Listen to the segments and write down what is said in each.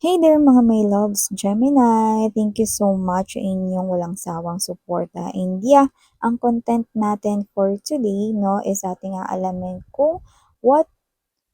Hey there mga my loves, Gemini! Thank you so much sa inyong walang sawang suporta. And yeah, ang content natin for today no, is ating aalamin kung what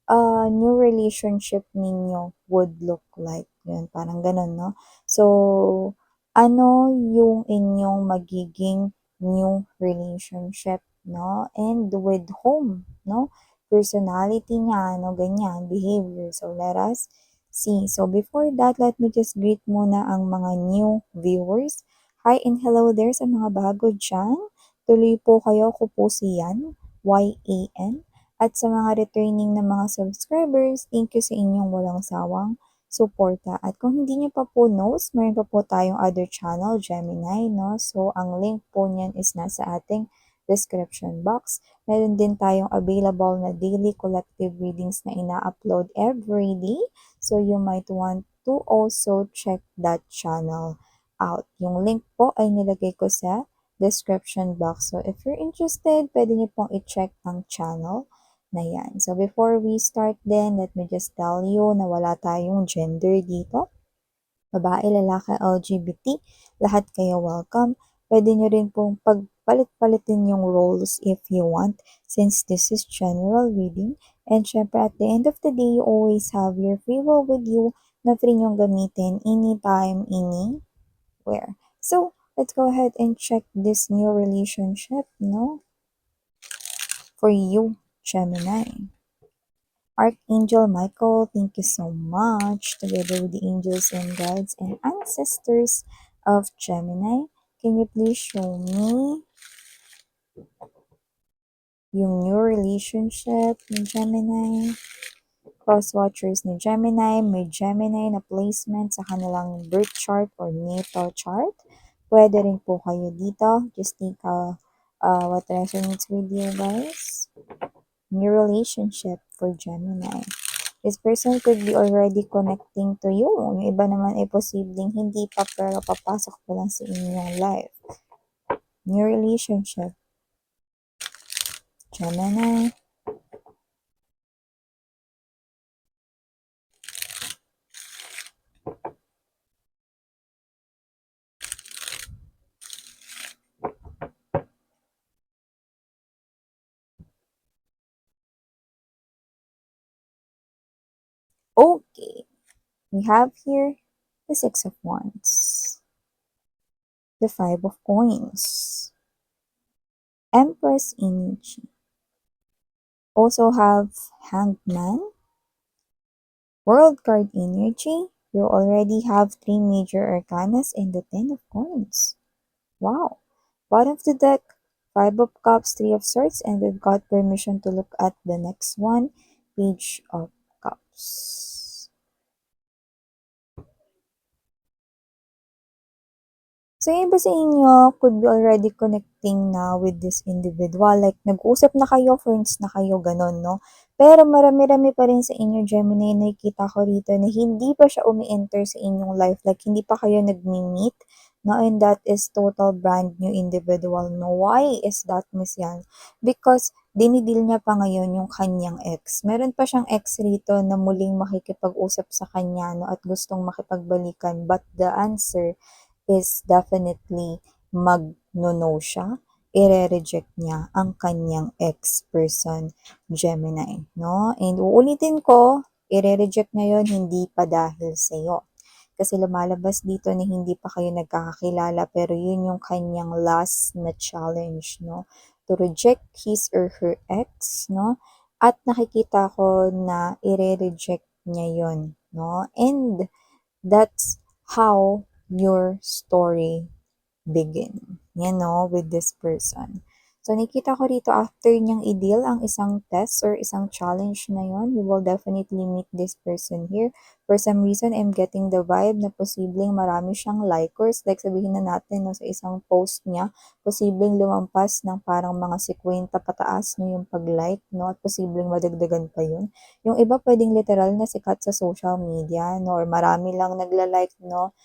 a new relationship ninyo would look like. Yun, parang ganun, no? So, ano yung inyong magiging new relationship, no? And with whom, no? Personality niya, no? Ganyan, behavior. So, let us see. So, before that, let me just greet muna ang mga new viewers. Hi and hello there sa mga bago dyan. Tuloy po kayo, ko po si Yan, Y-A-N. At sa mga returning na mga subscribers, thank you sa inyong walang sawang suporta. At kung hindi niyo pa po knows, meron pa po tayong other channel, Gemini, no? So, ang link po niyan is nasa ating description box. Meron din tayong available na daily collective readings na ina-upload every day. So, you might want to also check that channel out. Yung link po ay nilagay ko sa description box. So, if you're interested, pwede niyo pong i-check ang channel na yan. So, before we start then, let me just tell you na wala tayong gender dito. Babae, lalaki, LGBT, lahat kayo welcome. Pwede nyo rin pong pagpalit-palitin yung roles if you want since this is general reading. And syempre, at the end of the day, you always have your free will with you na free nyong gamitin anytime, anywhere. So, let's go ahead and check this new relationship, no? For you, Gemini. Archangel Michael, thank you so much, together with the angels and guides and ancestors of Gemini. Can you please show me yung new relationship ni Gemini? Cross watchers ni Gemini, may Gemini na placement sa kanilang birth chart or natal chart. Pwede rin po kayo dito. Just take what resonates with you guys. New relationship for Gemini. This person could be already connecting to you. Yung iba naman ay posibleng hindi pa pero papasok pa lang sa inyong life. New relationship. Gemini. Okay. We have here the Six of Wands. The Five of Coins. Empress energy. Also have Hanged Man. World card energy. You already have three major arcanas and the Ten of Coins. Wow. Bottom of the deck, Five of Cups, Three of Swords, and we've got permission to look at the next one, Page of Cups. So, yung iba sa inyo could be already connecting na with this individual. Like, nag-usap na kayo, friends na kayo, ganun, no? Pero marami-rami pa rin sa inyo, Gemini, nakikita ko rito na hindi pa siya umi-enter sa inyong life. Like, hindi pa kayo nag-meet, no? And that is total brand new individual, no? Why is that, Miss Yan? Because dinidil niya pa ngayon yung kanyang ex. Meron pa siyang ex rito na muling makikipag-usap sa kanya, no? At gustong makipagbalikan. But the answer is definitely mag-no siya, ire-reject niya ang kanyang ex-person, Gemini, no? And uulitin ko, ire-reject niya yun, hindi pa dahil sa'yo. Kasi lumalabas dito na hindi pa kayo nagkakakilala, pero yun yung kanyang last na challenge, no? To reject his or her ex, no? At nakikita ko na ire-reject niya yun, no? And that's how your story begin, with this person. So, nakita ko rito after niyang i-deal ang isang test or isang challenge na yon, you will definitely meet this person here. For some reason, I'm getting the vibe na posibleng marami siyang likers. Like, sabihin na natin, no, sa isang post niya, posibleng lumampas ng parang mga 50 pataas no, yung pag-like, no, at posibleng madagdagan pa yun. Yung iba pwedeng literal na sikat sa social media, no, or marami lang nagla-like, no,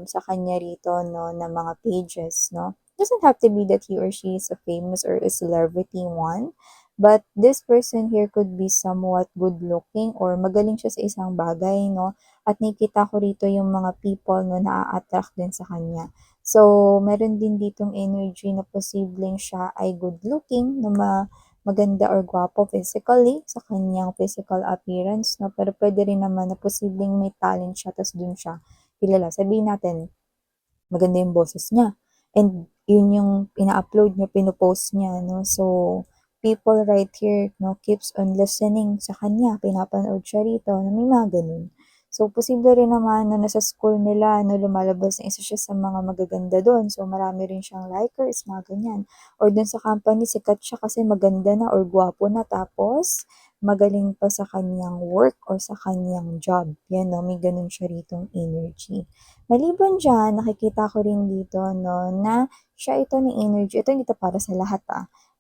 sa kanya rito, no, na mga pages, no. Doesn't have to be that he or she is a famous or a celebrity one, But this person here could be somewhat good looking or magaling siya sa isang bagay, no? At nakikita ko rito yung mga people, no, na a-attract din sa kanya. So, meron din ditong energy na posibleng siya ay good looking, na maganda or gwapo physically sa kanyang physical appearance, no? Pero pwede rin naman na posibleng may talent siya, tas dun siya kilala. Sabihin natin, maganda yung boses niya. And yun yung ina-upload niya, pinopost niya, no? So, people right here, no, keeps on listening sa kanya. Pinapanood siya rito na may mga ganun. So, posible rin naman na nasa school nila, no, lumalabas na isa siya sa mga magaganda doon. So, marami rin siyang likers, mga ganyan. Or dun sa company, sikat siya kasi maganda na or gwapo na. Tapos, magaling pa sa kanyang work or sa kanyang job. Yan, no, may ganun siya ritong energy. Maliban diyan, nakikita ko rin dito, no, na siya ito ni energy. Ito hindi to para sa lahat,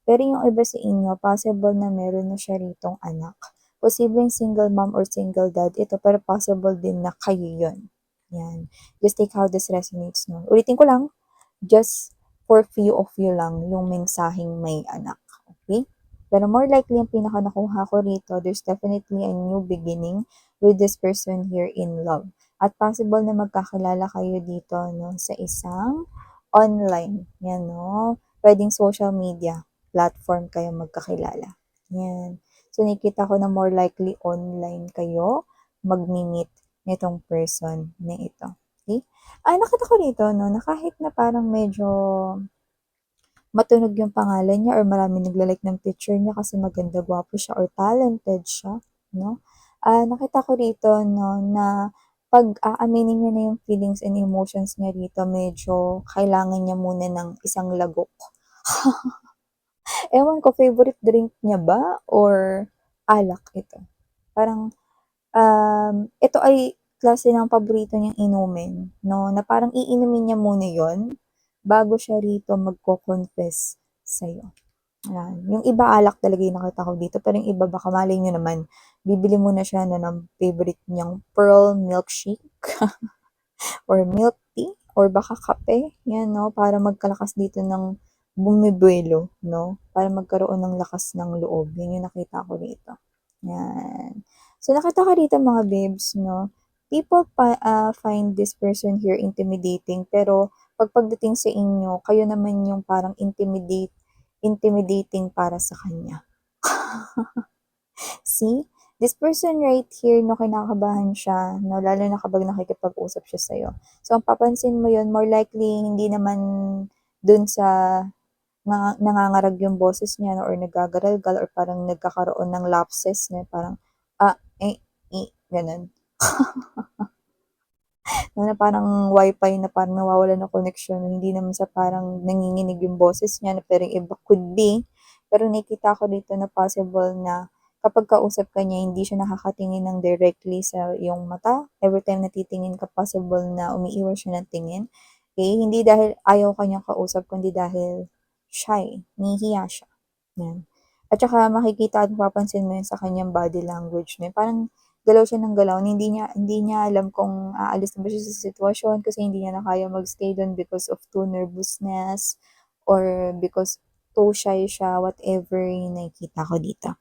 pero yung iba sa inyo, possible na meron na siya ritong anak. Posibleng single mom or single dad ito, pero possible din na kayo yun. Yan. Just take how this resonates, no. Ulitin ko lang, just for few of you lang yung mensaheng may anak. Okay? Pero more likely, ang pinaka nakuha ko rito, there's definitely a new beginning with this person here in love. At possible na magkakilala kayo dito, no, sa isang online. Yan, no. Pwedeng social media platform kayo magkakilala. Yan. So, nakikita ko na more likely online kayo mag-meet nitong person na ito. Okay? Nakita ko dito, no, na kahit na parang medyo matunog yung pangalan niya or maraming nagla-like ng picture niya kasi maganda, gwapo siya or talented siya, no? Nakita ko rito, no, na pag aaminin niya na yung feelings and emotions niya rito, medyo kailangan niya muna ng isang lagok. Ewan ko, favorite drink niya ba or alak ito? Parang, ito ay klase ng paborito niyang inumin, no, na parang iinumin niya muna yon bago siya rito magko-confess sa'yo. Yan. Yung iba alak talaga yung nakita ko dito, pero yung iba baka malay nyo naman, bibili muna siya no, ng favorite niyang pearl milkshake or milk tea or baka kape, yan, no, para magkalakas dito ng bumibuelo, no, para magkaroon ng lakas ng loob. Yan yung nakita ko dito. Yan. So, nakita ko dito mga babes, no, people find this person here intimidating, pero pagdating sa inyo, kayo naman yung parang intimidating para sa kanya. See? This person right here, no, kinakabahan siya, no, lalo na kapag nakikipag-usap siya sa'yo. So, ang papansin mo yun, more likely, hindi naman dun sa nangangarag yung boses niya, no, or nagagaralgal, or parang nagkakaroon ng lapses, na parang, ganun. No, na parang wifi na parang nawawalan ng connection, hindi naman sa parang nanginginig yung boses niya, na pero yung iba could be. Pero nakita ko dito na possible na kapag kausap ka niya, hindi siya nakakatingin ng directly sa iyong mata. Every time natitingin ka, possible na umiiwas siya ng tingin. Okay? Hindi dahil ayaw kanyang kausap, kundi dahil shy, nahihiya siya. Yan. At saka makikita at mapapansin mo yun sa kanyang body language niya. Parang galaw siya ng galaw. Hindi niya alam kung aalis na ba siya sa sitwasyon kasi hindi niya na kaya magstay doon because of too nervousness or because too shy siya, whatever yung nakikita ko dito.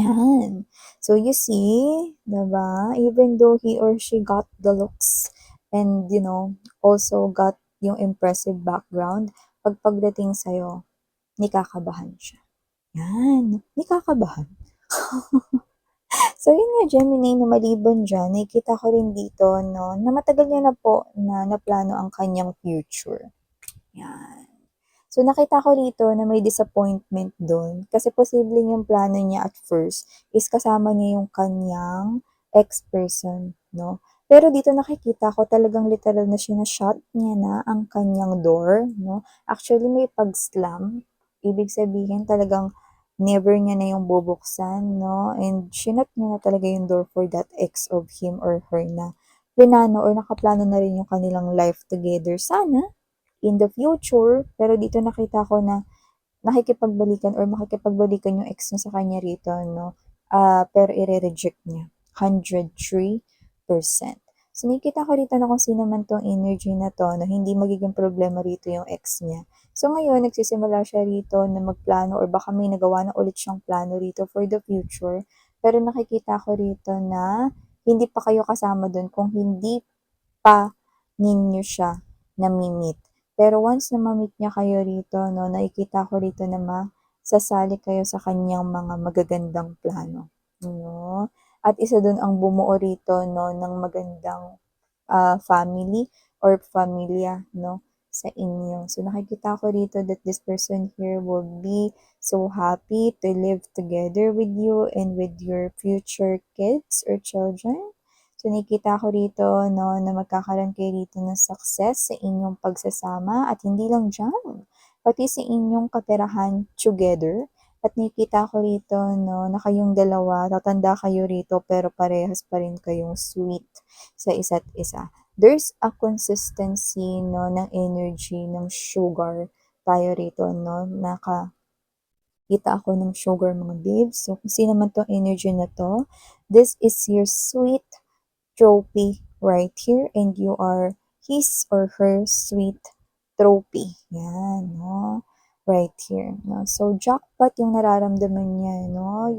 Yan. So, you see, diba? Even though he or she got the looks and, also got yung impressive background, pagdating sa'yo, nikakabahan siya. Yan. Nikakabahan. So, yun nga, Gemini, na maliban dyan, nakikita ko rin dito, no, na matagal niya na po na naplano ang kanyang future. Yan. So, nakita ko rito na may disappointment doon. Kasi posibleng yung plano niya at first is kasama niya yung kanyang ex-person, no? Pero dito nakikita ko talagang literal na sinashut niya na ang kanyang door, no? Actually, may pag-slam. Ibig sabihin talagang never niya na yung bubuksan, no? And sinut niya na talaga yung door for that ex of him or her na plinano or nakaplano na rin yung kanilang life together. Sana, in the future, pero dito nakita ko na nakikipagbalikan or makikipagbalikan yung ex niya sa kanya rito, no? Pero i-reject niya. 103%. So, nakikita ko rito na kung sino man tong energy na to, no, hindi magiging problema rito yung ex niya. So ngayon nagsisimula siya rito na magplano or baka may nagawa na ulit siyang plano rito for the future. Pero nakikita ko rito na hindi pa kayo kasama dun kung hindi pa ninyo siya nami-meet. Pero once na ma-meet niya kayo rito 'no, nakikita ko rito na masasali kayo sa kaniyang mga magagandang plano, 'no. At isa dun ang bumuo rito 'no ng magandang family or pamilya 'no, sa inyo. So nakikita ko rito that this person here will be so happy to live together with you and with your future kids or children. So nakikita ko rito 'no, na magkakaroon kayo rito ng success sa inyong pagsasama at hindi lang diyan, pati sa inyong katirahan together. At nakikita ko rito 'no, na kayong dalawa tatanda kayo rito pero parehas pa rin kayong sweet sa isa't isa. There's a consistency 'no, ng energy ng sugar tayo rito 'no, nakakita ako ng sugar mga babes. So kung sino man 'tong energy na 'to, this is your sweet trophy right here and you are his or her sweet trophy. Yan, no? Right here, no? So, jackpot yung nararamdaman niya, no?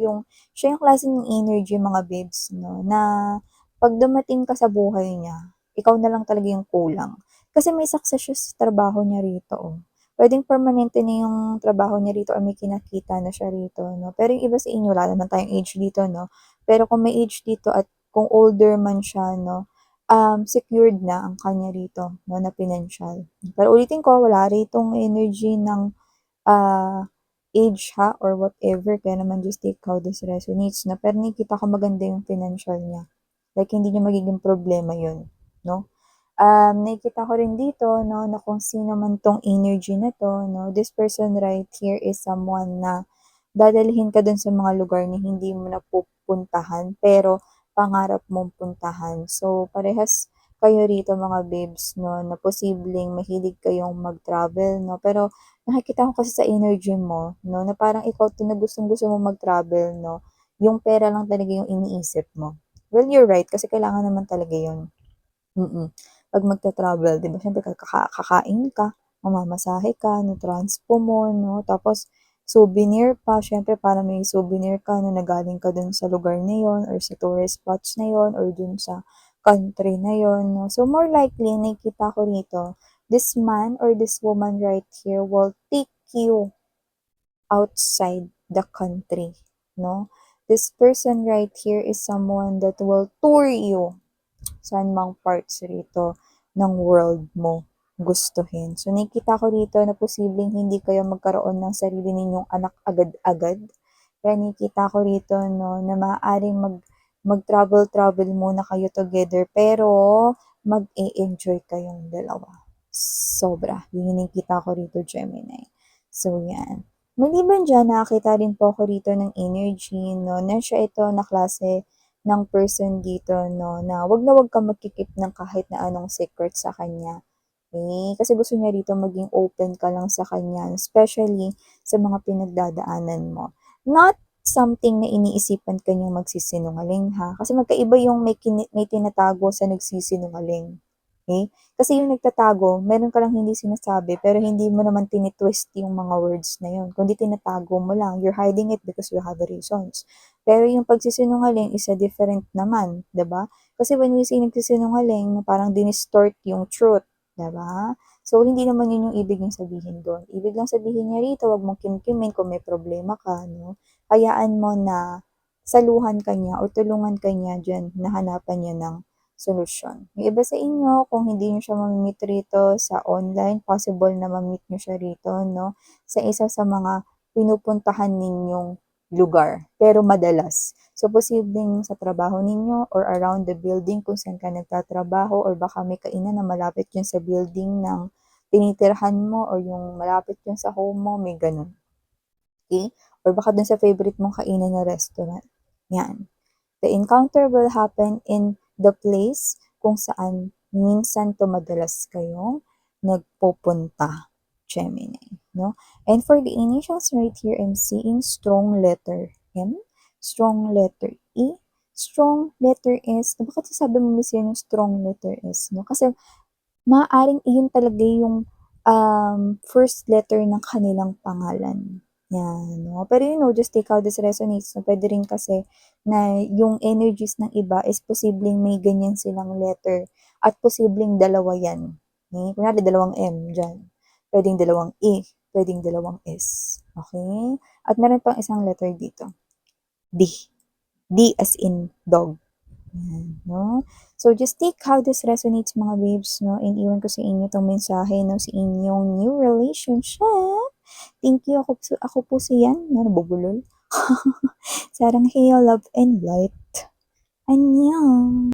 Siya yung klase ng energy, mga babes, no? Na pag dumating ka sa buhay niya, ikaw na lang talaga yung kulang. Kasi may success siya sa trabaho niya rito, oh. Pwedeng permanente na yung trabaho niya rito or may kinakita na siya rito, no? Pero yung iba sa inyo, wala naman tayong age dito, no? Pero kung may age dito at kung older man siya 'no, secured na ang kanya rito 'no, na pinansyal. Pero ulitin ko, wala ritong energy ng, age ha or whatever, kaya naman just take how this resonates 'no. Pero nakikita ko maganda yung financial niya, like hindi niya magiging problema yun 'no. Nakikita ko rin dito 'no, na kung sino man 'tong energy na 'to 'no, this person right here is someone na dadalhin ka dun sa mga lugar na hindi mo napupuntahan pero pangarap mong puntahan. So, parehas kayo rito mga babes 'no, na posibleng mahilig kayong mag-travel 'no, pero nakikita ko kasi sa energy mo 'no, na parang ikaw 'to na gustong-gusto mong mag-travel 'no, yung pera lang talaga yung iniisip mo. Well, you're right kasi kailangan naman talaga yun. 'Pag magta-travel 'di ba siyempre kakain ka, mamamasahe ka ng transpo mo 'no, tapos souvenir pa siyempre para may souvenir ka na galing ka dun sa lugar na yun or sa tourist spots na yun or dun sa country na yun 'no. So more likely nakikita ko rito, this man or this woman right here will take you outside the country 'no. This person right here is someone that will tour you saan mang parts rito ng world mo gustuhin. So, nakikita ko rito na posibleng hindi kayo magkaroon ng sarili ninyong anak agad-agad. Kaya nakikita ko rito 'no, na maaaring mag-travel-travel muna kayo together pero mag-e-enjoy kayong dalawa. Sobra, yun yung nakikita ko rito, Gemini. So, yan. Maliban diyan, nakakita rin po ako rito ng energy 'no, na siya ito na klase ng person dito 'no, na 'wag kang magki-keep ng kahit na anong secret sa kanya. Eh, kasi gusto niya rito maging open ka lang sa kanya, especially sa mga pinagdadaanan mo. Not something na iniisipan ka niyang magsisinungaling ha, kasi magkaiba yung may tinatago sa nagsisinungaling, okey? Kasi yung nagtatago, meron ka lang hindi sinasabi pero hindi mo naman tini-twist yung mga words na yun, kundi tinatago mo lang, you're hiding it because you have reasons. Pero yung pagsisinungaling is a different naman, 'di ba? Kasi when we say nagsisinungaling, parang dinistort yung truth. 'Di ba? So, hindi naman yun yung ibig niyang sabihin dun. Ibig lang sabihin niya rito, wag mong kimkimin kung may problema ka 'no. Hayaan mo na saluhan ka niya or tulungan ka niya diyan na hanapan niya ng solusyon. Yung iba sa inyo, kung hindi niyo siya mami-meet rito sa online, possible na ma-meet niyo siya rito 'no, sa isa sa mga pinupuntahan ninyong lugar, pero madalas. So, posibleng sa trabaho ninyo or around the building kung saan ka nagtatrabaho or baka may kainan na malapit yun sa building ng tinitirhan mo or yung malapit yun sa home mo, may ganun, okey? Or baka dun sa favorite mong kainan na restaurant, yan. The encounter will happen in the place kung saan minsan to madalas kayong nagpupunta, Gemini, no? And for the initials right here, I'm seeing strong letter M, strong letter E, strong letter S. Bakit sabi mo miss yan yung strong letter S, no? Kasi maaaring iyon talaga yung first letter ng kanilang pangalan. Yan, no? Pero just take how this resonates. No? Pwede rin kasi na yung energies ng iba is posibleng may ganyan silang letter at posibleng dalawa yan. Okay? Kunwari, dalawang M dyan. Pwedeng dalawang E. Pwedeng dalawang S. Okay? At meron pang isang letter dito. D. D as in dog. Yan, no? So, just take how this resonates, mga babes, no? And iwan ko sa inyo itong mensahe, no? Sa inyong new relationship. Thank you. Ako po si Yan, no? Nabubulol. Sarang heyo, love and light. Annyeong!